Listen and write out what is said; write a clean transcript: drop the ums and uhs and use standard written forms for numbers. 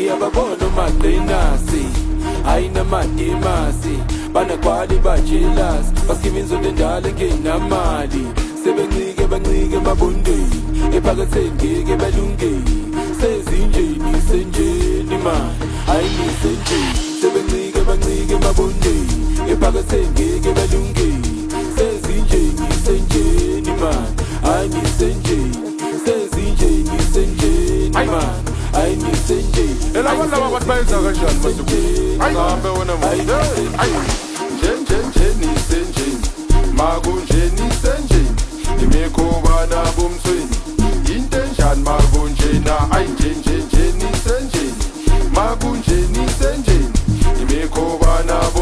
ngiyababona magrenasi ayina mademasi banagcwali bajelas basikiva inzondo endala engenamali sebencike bancike mabondeni ephakatheni ngeke balungeni sezinjeni senjeni man ayinisenjeni sebencike bancike mabondeni ephakatheni ngeke balungeni sezinjeni senjeni man ayinisenjeni sezinjeni senjeni man ayinisenjeni elabantu laba bathi bayenza kanjani masuku ayihambe wena manje njenjenjeni senjeni makunjeni senjeni imikhuba nabomthweni into enjani makunjena ayinjenjenjeni senjeni makunjeni senjeni imikhuba nabo